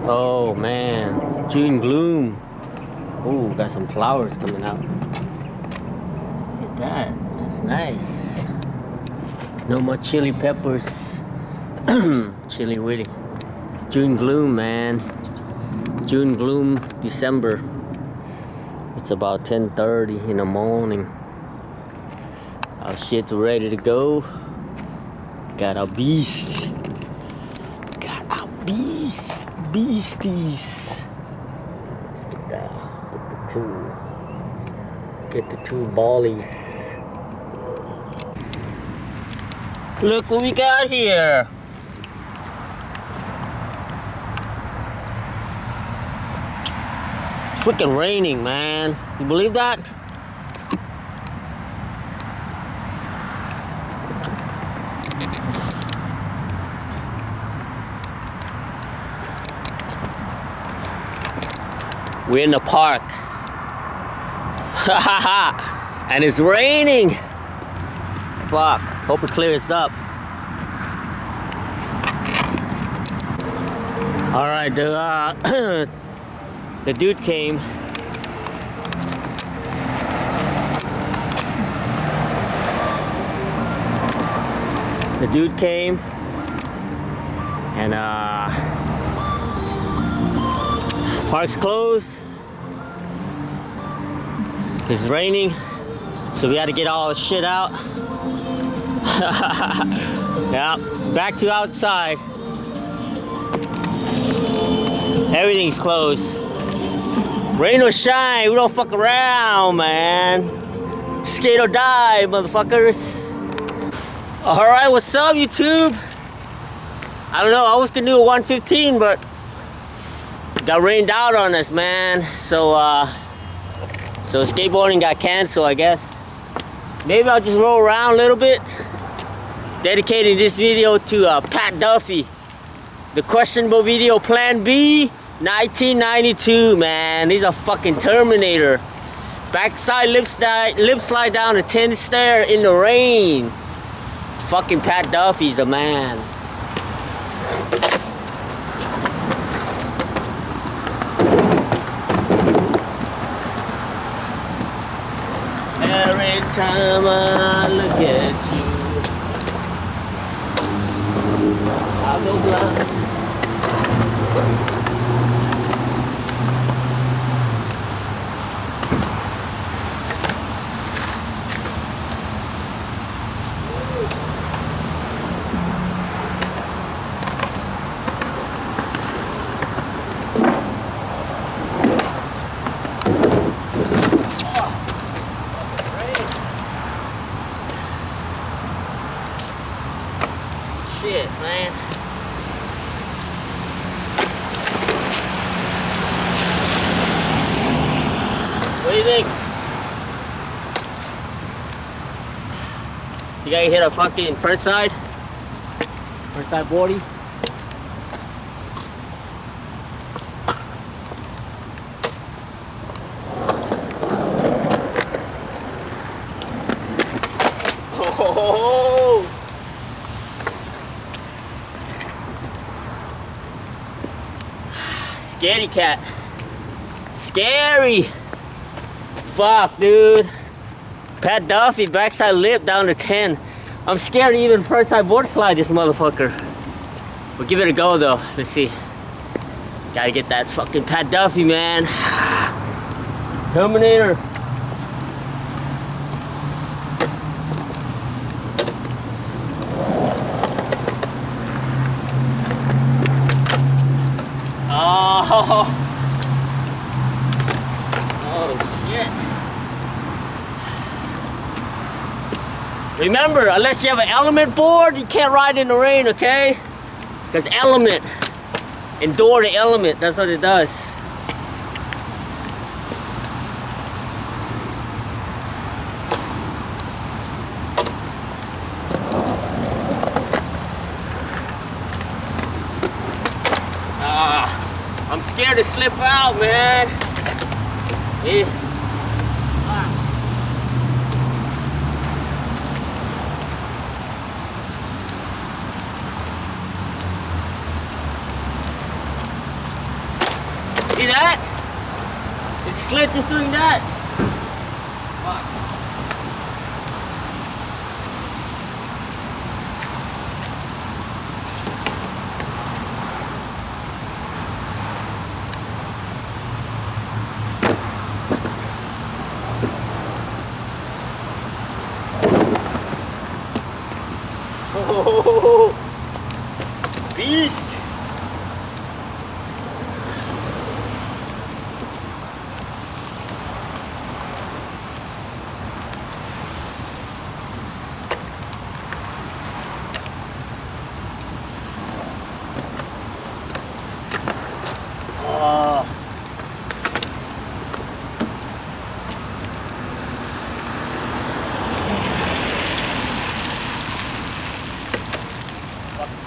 Oh man, June gloom. Ooh, got some flowers coming out. Look at that, that's nice. No more chili peppers. Chili willy. It's June gloom, man. June gloom, December. It's about 10:30 in the morning. Our shit's ready to go. Got our beast. Got our beast. Beasties. Let's get that. Get the two ballies. Look what we got here. It's freaking raining, man. You believe that? We're in the park. And it's raining. Fuck. Hope it clears up. Alright, the dude came. The dude came and park's closed. It's raining, so we had to get all the shit out. Yeah, back to outside. Everything's closed. Rain or shine, we don't fuck around, man. Skate or die, motherfuckers. Alright, what's up, YouTube? I don't know, I was gonna do a 115, but got rained out on us, man. So skateboarding got canceled, I guess. Maybe I'll just roll around a little bit. Dedicating this video to Pat Duffy. The questionable video, Plan B, 1992, man. He's a fucking Terminator. Backside lip slide down a 10 stair in the rain. Fucking Pat Duffy's a man. Every time I look at you, I go blind. Shit, man. What do you think? You gotta hit a fucking front side boardie. Oh! Scary cat. Scary. Fuck, dude. Pat Duffy, backside lip down to 10. I'm scared to even frontside board slide this motherfucker. We'll give it a go though. Let's see. Gotta get that fucking Pat Duffy, man. Terminator. Oh shit. Remember, unless you have an element board, you can't ride in the rain, okay? Because element, endure the element, that's what it does. I'm scared to slip out, man. Yeah. See that? It's slid just doing that. Oh, beast! Oh.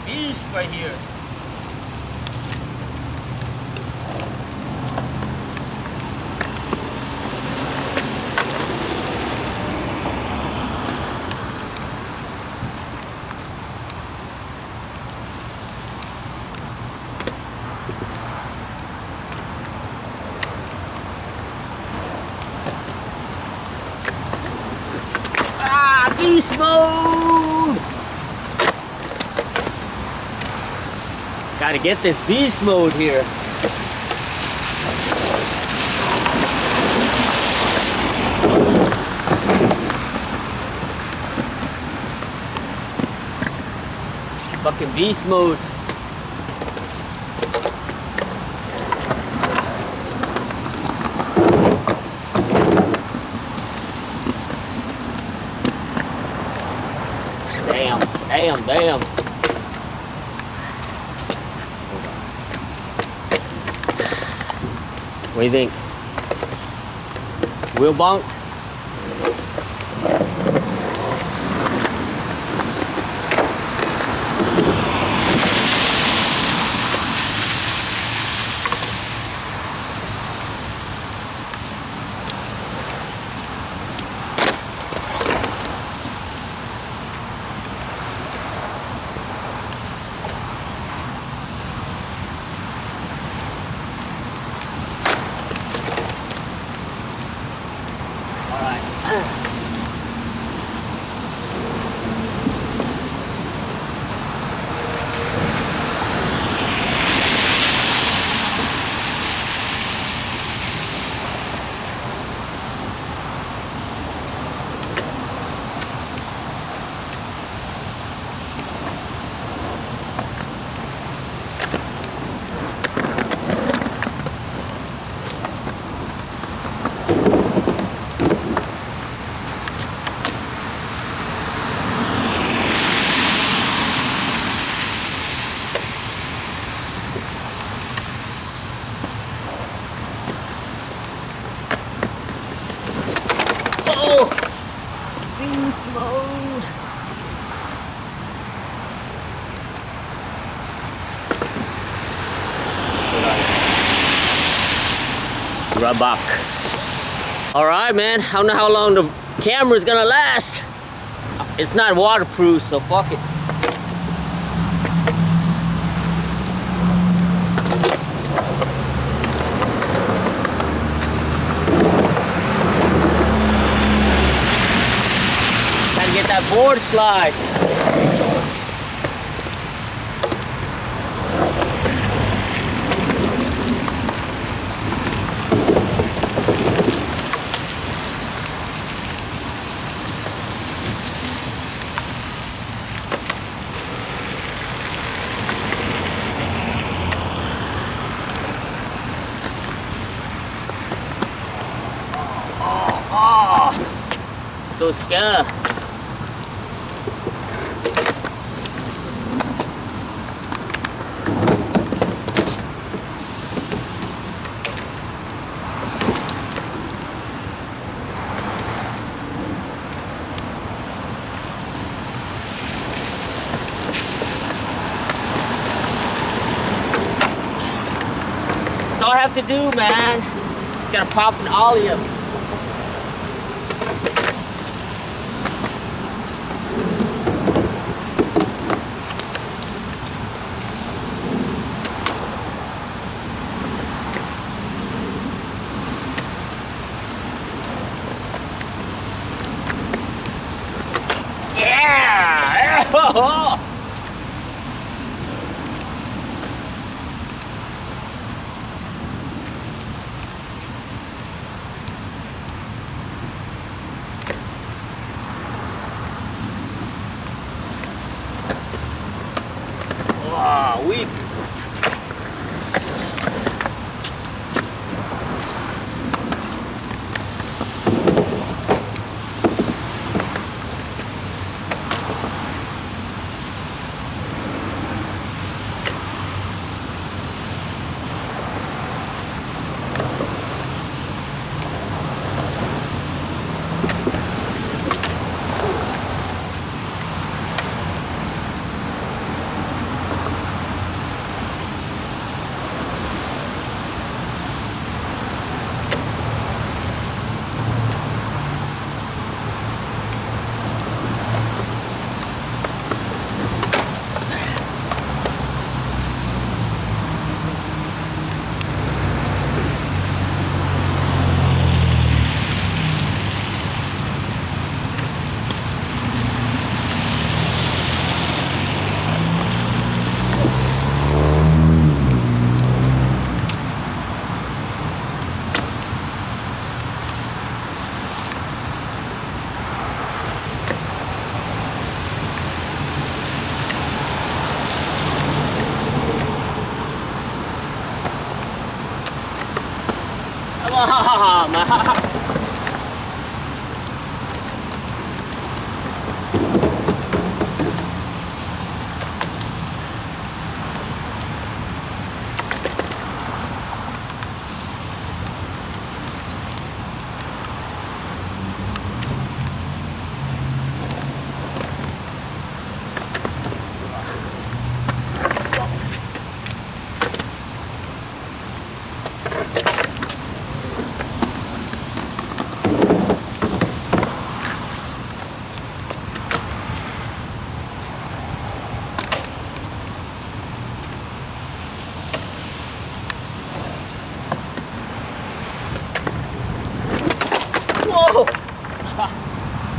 Beast right here. Ah, beast mode! Gotta get this beast mode here. Fucking beast mode. Damn, damn, damn. What do you think? Wheel bunk? Oh! Beast mode! Rabak. Alright, man. I don't know how long the camera's gonna last. It's not waterproof, so fuck it. Gotta get that board slide. So scared. That's all I have to do, man. Just gotta pop an ollie up. Oh! Wow, weak. Come on, Whoa!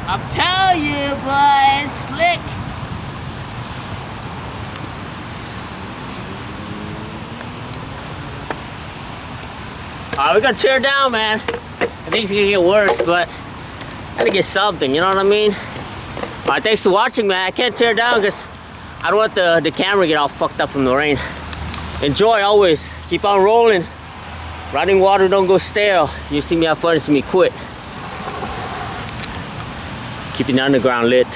I'm telling you, boy, it's slick. Alright, we're gonna tear down, man. I think it's gonna get worse, but I gotta get something, you know what I mean? Alright, thanks for watching, man. I can't tear down because I don't want the camera to get all fucked up from the rain. Enjoy always. Keep on rolling. Running water don't go stale. You see me have fun, you see me quit. Keeping the underground lit.